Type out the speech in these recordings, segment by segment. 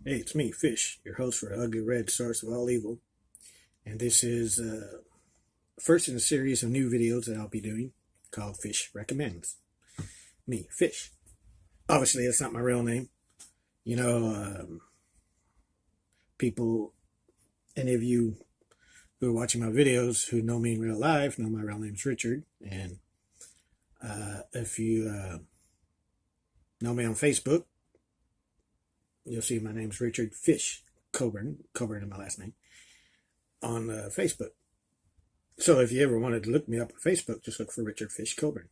Hey, it's me, Fish, your host for the Ugly Red Source of All Evil. And this is first in a series of new videos that I'll be doing called Fish Recommends. Me, Fish. Obviously, that's not my real name. You know, people, any of you who are watching my videos who know me in real life know my real name's Richard. And if you know me on Facebook, you'll see my name's Richard Fish Coburn is my last name, on Facebook. So if you ever wanted to look me up on Facebook, just look for Richard Fish Coburn.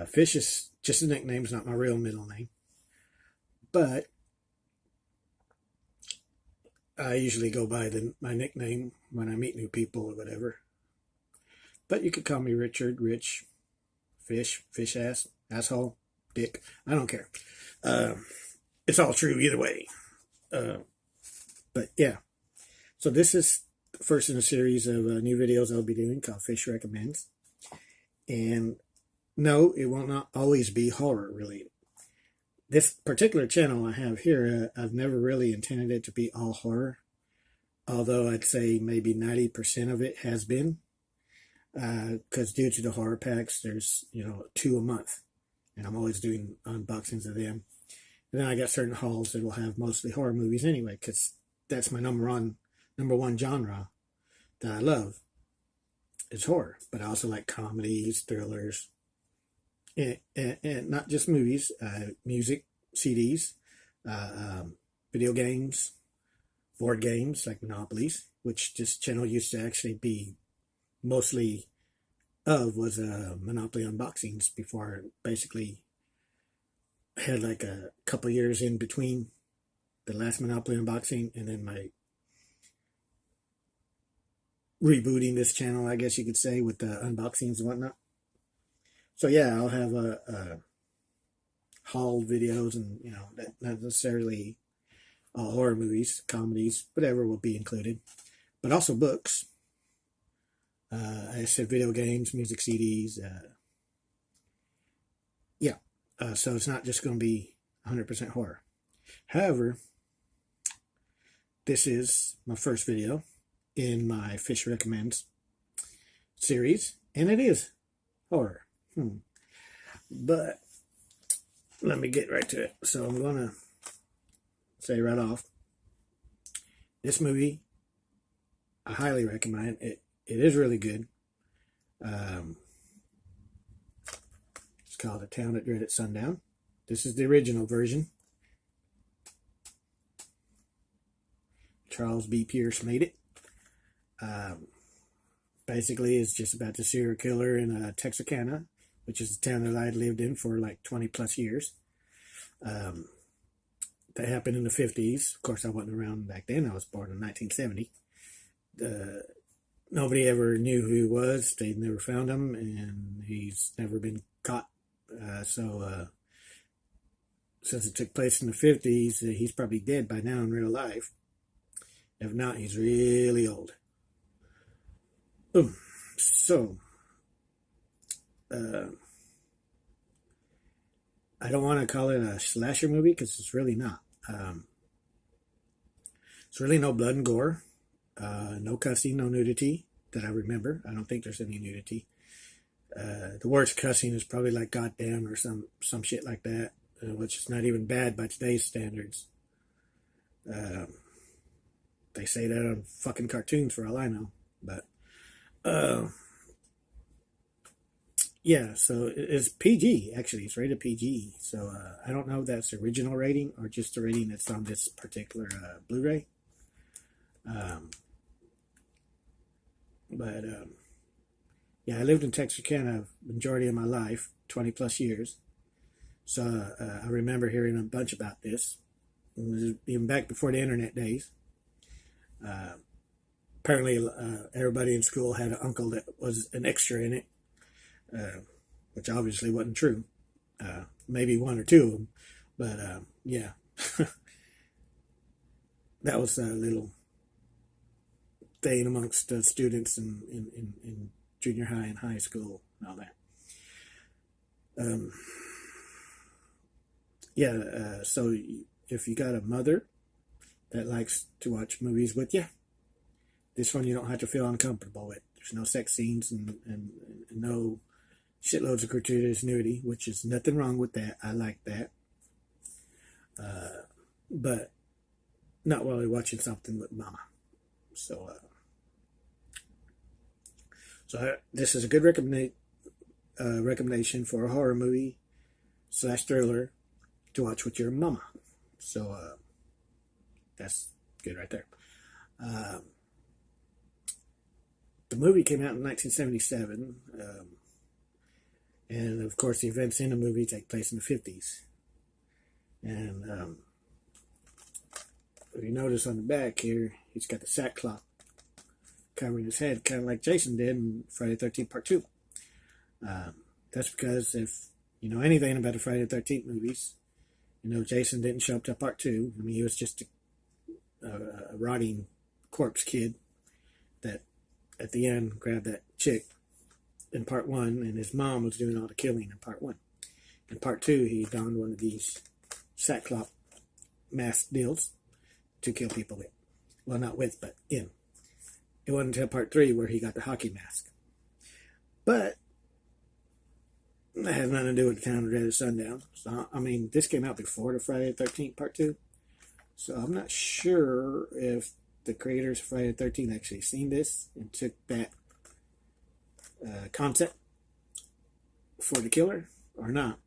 Fish is just a nickname, it's not my real middle name. But I usually go by my nickname when I meet new people or whatever. But you could call me Richard, Rich, Fish, Fish ass, asshole, dick. I don't care. It's all true either way. But yeah. So this is the first in a series of new videos I'll be doing called Fish Recommends. And no, it will not always be horror related. This particular channel I have here, I've never really intended it to be all horror. Although I'd say maybe 90% of it has been. Because due to the horror packs, there's, 2 a month. And I'm always doing unboxings of them. And then I got certain hauls that will have mostly horror movies anyway, because that's my number one genre that I love. It's horror, but I also like comedies, thrillers, and not just movies, music, CDs, video games, board games like Monopolies, which this channel used to actually be mostly was Monopoly unboxings before basically had like a couple years in between the last Monopoly unboxing and then my rebooting this channel, I guess you could say, with the unboxings and whatnot. So yeah, I'll have haul videos and, not necessarily horror movies, comedies, whatever will be included, but also books. I said video games, music CDs, yeah. So it's not just going to be 100% horror. However, this is my first video in my Fish Recommends series, and it is horror. But let me get right to it. So I'm going to say right off, this movie, I highly recommend it. It is really good. It's called A Town That Dreaded Sundown. This is the original version. Charles B. Pierce made it. Basically, it's just about the serial killer in Texarkana, which is a town that I'd lived in for like 20 plus years. That happened in the 50s. Of course, I wasn't around back then. I was born in 1970. Nobody ever knew who he was. They never found him, and he's never been caught. Since it took place in the 50s, he's probably dead by now in real life. If not, he's really old. So, I don't want to call it a slasher movie because it's really not. It's really no blood and gore. No cussing, no nudity that I remember. I don't think there's any nudity. The worst cussing is probably like goddamn or some shit like that, which is not even bad by today's standards. They say that on fucking cartoons for all I know. But, yeah, so it's PG, actually. It's rated PG. So I don't know if that's the original rating or just the rating that's on this particular Blu-ray. Yeah, I lived in Texarkana majority of my life, 20 plus years. So I remember hearing a bunch about this. It was even back before the internet days. Apparently, everybody in school had an uncle that was an extra in it, which obviously wasn't true. Maybe one or two of them. But yeah, that was a little thing amongst students in junior high and high school and all that. So if you got a mother that likes to watch movies with you. This one you don't have to feel uncomfortable with. There's no sex scenes and no shitloads of gratuitous nudity, which is nothing wrong with that. I like that. But not while you're watching something with mama. So this is a good recommendation for a horror movie / thriller to watch with your mama. So that's good right there. The movie came out in 1977, and of course the events in the movie take place in the 50s. And if you notice on the back here, he's got the sackcloth covering his head, kind of like Jason did in Friday the 13th Part 2. That's because if you know anything about the Friday the 13th movies, you know Jason didn't show up to Part 2. I mean, he was just a rotting corpse kid that at the end grabbed that chick in Part 1, and his mom was doing all the killing in Part 1. In Part 2, he donned one of these sackcloth mask deals to kill people with. Well, not with, but in. It wasn't until Part 3 where he got the hockey mask. But that has nothing to do with the Town of Dread of Sundown. So, I mean, this came out before the Friday the 13th Part 2. So I'm not sure if the creators of Friday the 13th actually seen this and took that concept for the killer or not.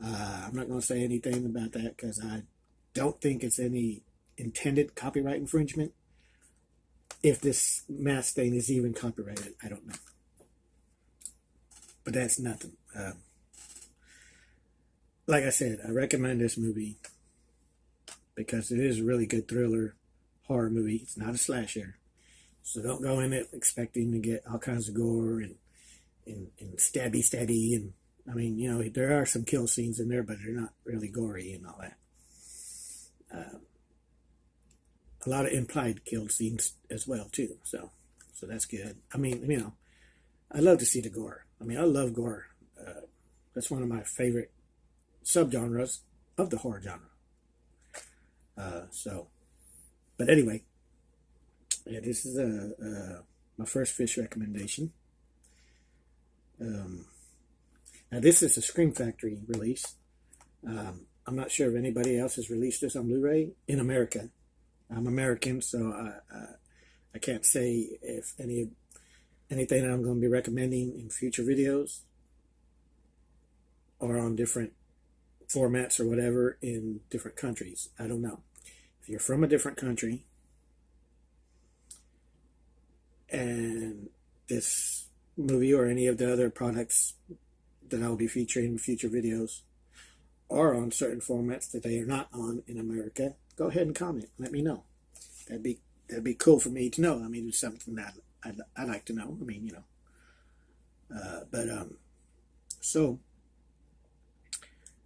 I'm not going to say anything about that because I don't think it's any intended copyright infringement. If this mask thing is even copyrighted, I don't know. But that's nothing. Like I said, I recommend this movie because it is a really good thriller horror movie. It's not a slasher. So don't go in it expecting to get all kinds of gore and stabby. And I mean, you know, there are some kill scenes in there, but they're not really gory and all that. A lot of implied kill scenes as well, too. So that's good. I mean, you know, I love to see the gore. I mean, I love gore. That's one of my favorite subgenres of the horror genre. But anyway, yeah, this is my first fish recommendation. Now, this is a Scream Factory release. I'm not sure if anybody else has released this on Blu-ray in America. I'm American, so I can't say if anything that I'm going to be recommending in future videos or on different formats or whatever in different countries. I don't know. If you're from a different country and this movie or any of the other products that I'll be featuring in future videos are on certain formats that they are not on in America, go ahead and comment. Let me know. That'd be cool for me to know. I mean, it's something that I'd like to know. I mean, you know. So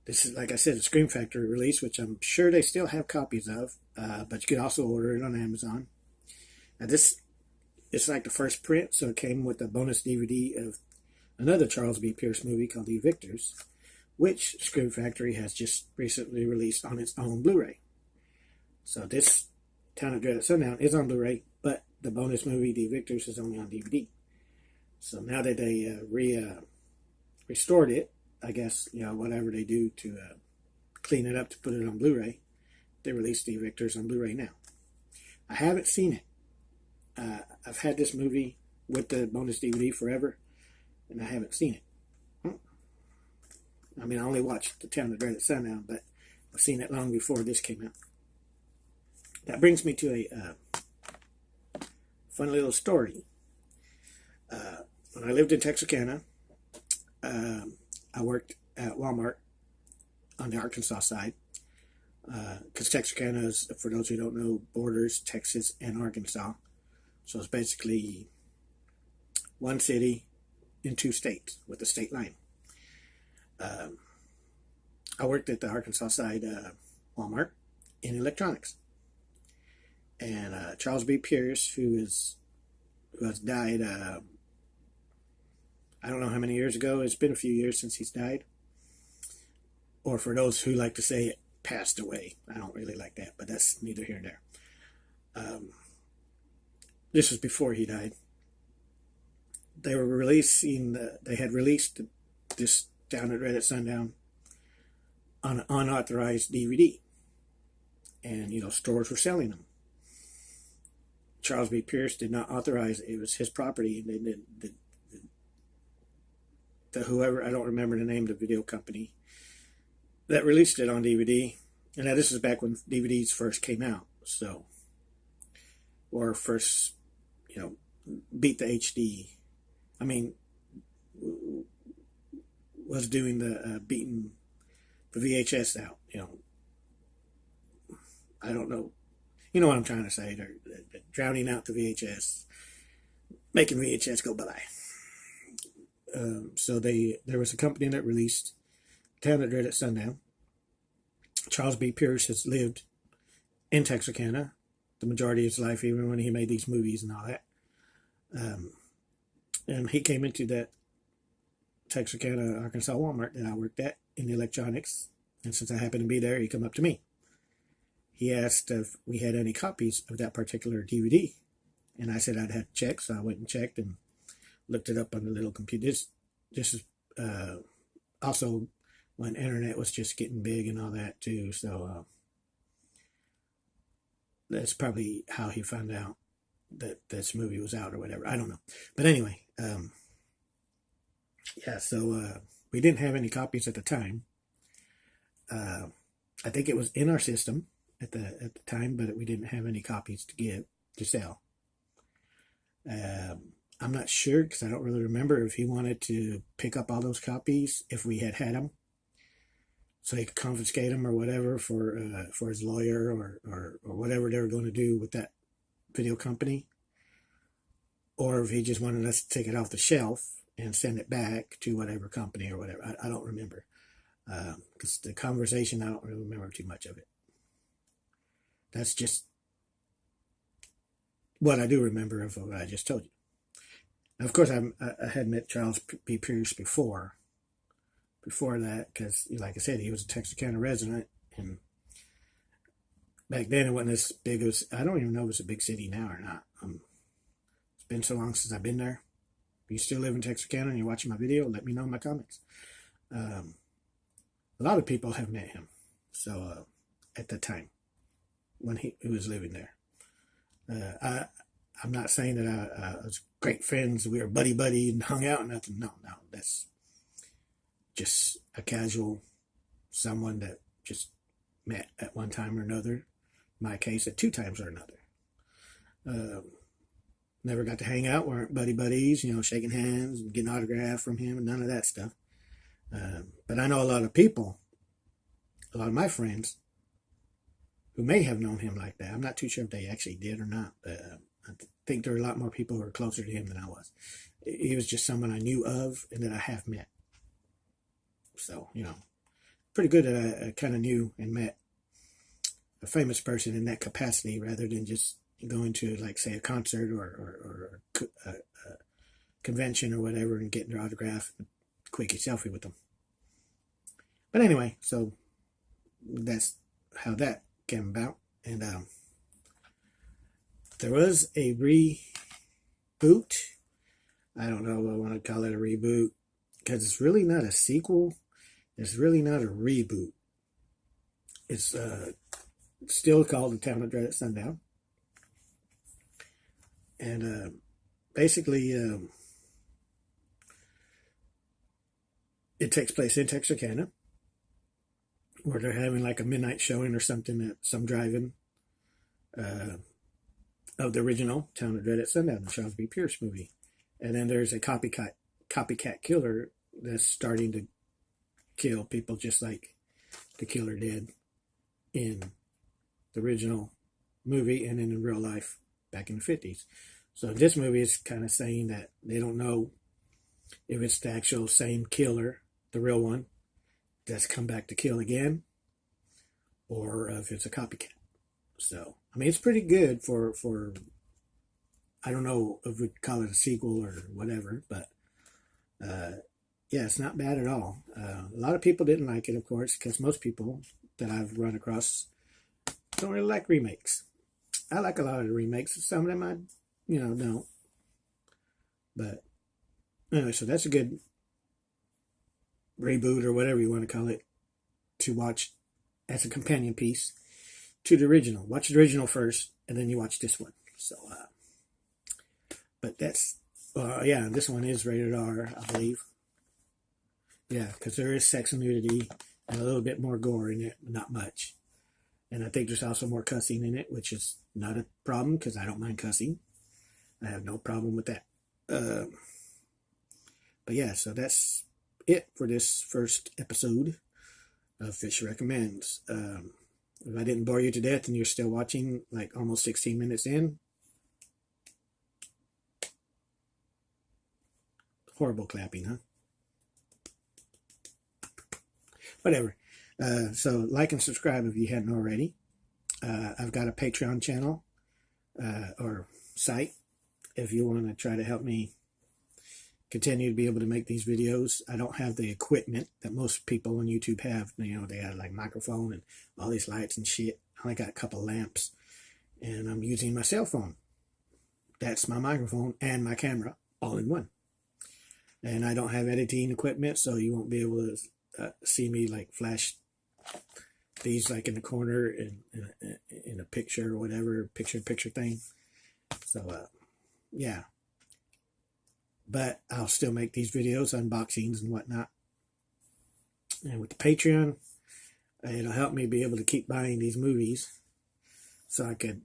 this is, like I said, a Scream Factory release, which I'm sure they still have copies of, but you can also order it on Amazon. Now this, it's like the first print, so it came with a bonus DVD of another Charles B. Pierce movie called The Evictors, which Scream Factory has just recently released on its own Blu-ray. So this Town of Dread at Sundown is on Blu-ray, but the bonus movie, The Evictors, is only on DVD. So now that they restored it, I guess, you know, whatever they do to clean it up to put it on Blu-ray, they released The Evictors on Blu-ray now. I haven't seen it. I've had this movie with the bonus DVD forever, and I haven't seen it. I mean, I only watched The Town of Dread at Sundown, but I've seen it long before this came out. That brings me to a fun little story. When I lived in Texarkana, I worked at Walmart on the Arkansas side. Because Texarkana is, for those who don't know, borders Texas and Arkansas. So it's basically one city in two states with a state line. I worked at the Arkansas side Walmart in electronics. And Charles B. Pierce, who has died, I don't know how many years ago. It's been a few years since he's died. Or for those who like to say it, passed away. I don't really like that, but that's neither here nor there. This was before he died. They were releasing, they had released this Down at Red at Sundown on an unauthorized DVD. And, stores were selling them. Charles B. Pierce did not authorize it. It was his property. And the whoever, I don't remember the name of the video company that released it on DVD. And now this is back when DVDs first came out. So, or first, beat the HD. I mean, was doing the beating the VHS out, I don't know. You know what I'm trying to say. They're drowning out the VHS, making VHS go bye-bye. So there was a company that released Down at Red at Sundown. Charles B. Pierce has lived in Texarkana the majority of his life, even when he made these movies and all that. And he came into that Texarkana, Arkansas Walmart that I worked at in the electronics. And since I happened to be there, he come up to me. He asked if we had any copies of that particular DVD. And I said I'd have to check, so I went and checked and looked it up on the little computer. This is also when internet was just getting big and all that too. So that's probably how he found out that this movie was out or whatever. I don't know. But anyway, so we didn't have any copies at the time. I think it was in our system at the time, but we didn't have any copies to sell. I'm not sure because I don't really remember if he wanted to pick up all those copies if we had them, so he could confiscate them or whatever for his lawyer or whatever they were going to do with that video company, or if he just wanted us to take it off the shelf and send it back to whatever company or whatever. I don't remember because the conversation, I don't really remember too much of it. That's just what I do remember of what I just told you. Now, of course, I had met Charles B. Pierce before that, because, like I said, he was a Texarkana resident, and back then it wasn't as big as, I don't even know if it's a big city now or not. It's been so long since I've been there. If you still live in Texarkana and you're watching my video, let me know in my comments. A lot of people have met him, so at the time when he was living there. I'm not saying that I was great friends, we were buddy and hung out and nothing. No, that's just a casual someone that just met at one time or another. In my case, at two times or another. Never got to hang out, weren't buddies, shaking hands and getting autograph from him and none of that stuff. But I know a lot of people, a lot of my friends, who may have known him like that. I'm not too sure if they actually did or not, but I think there are a lot more people who are closer to him than I was. He was just someone I knew of and that I have met. So, pretty good that I kind of knew and met a famous person in that capacity rather than just going to, like, say, a concert or a convention or whatever and getting their autograph and a quickie selfie with them. But anyway, so that's how that came about. And there was a reboot. I don't know if I want to call it a reboot because it's really not a sequel. It's really not a reboot. It's still called The Town of Dread at Sundown. And basically it takes place in Texarkana, where they're having like a midnight showing or something at some drive-in of the original Town of Dread at Sundown, the Charles B. Pierce movie. And then there's a copycat killer that's starting to kill people just like the killer did in the original movie and in real life back in the 50s. So this movie is kind of saying that they don't know if it's the actual same killer, the real one, that's come back to kill again, or if it's a copycat. So, I mean, it's pretty good for I don't know if we'd call it a sequel or whatever, but yeah, it's not bad at all. A lot of people didn't like it, of course, because most people that I've run across don't really like remakes. I like a lot of the remakes. Some of them I, don't. But anyway, so that's a good reboot or whatever you want to call it to watch as a companion piece to the original. Watch the original first, and then you watch this one. So, but that's, yeah, this one is rated R, I believe. Yeah, because there is sex and nudity and a little bit more gore in it, but not much. And I think there's also more cussing in it, which is not a problem because I don't mind cussing. I have no problem with that. But yeah, so that's it for this first episode of Fish Recommends. If I didn't bore you to death and you're still watching, like almost 16 minutes in, horrible clapping, huh? Whatever. So like and subscribe if you hadn't already. I've got a Patreon channel or site if you want to try to help me continue to be able to make these videos. I don't have the equipment that most people on YouTube have. They have like microphone and all these lights and shit. I only got a couple lamps and I'm using my cell phone. That's my microphone and my camera all in one. And I don't have editing equipment, so you won't be able to see me like flash these like in the corner in a picture or whatever, picture thing. So yeah, but I'll still make these videos, unboxings and whatnot. And with the Patreon, it'll help me be able to keep buying these movies so I could,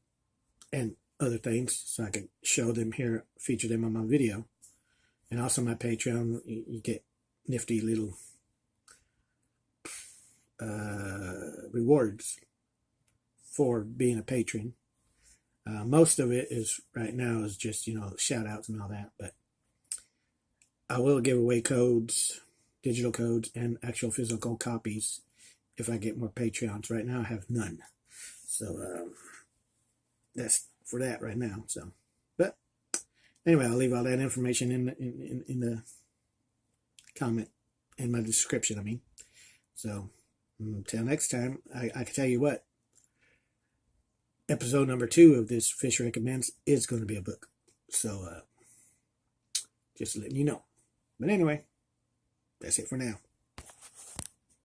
and other things, so I could show them here, feature them on my video. And also my Patreon, you get nifty little rewards for being a patron. Most of it is right now is just, shout outs and all that, but I will give away codes, digital codes, and actual physical copies if I get more Patreons. Right now I have none. So that's for that right now. So, but anyway, I'll leave all that information in the comment, in my description, I mean. So until next time, I can tell you what, episode number 2 of this Fish Recommends is going to be a book. So just letting you know. But anyway, that's it for now.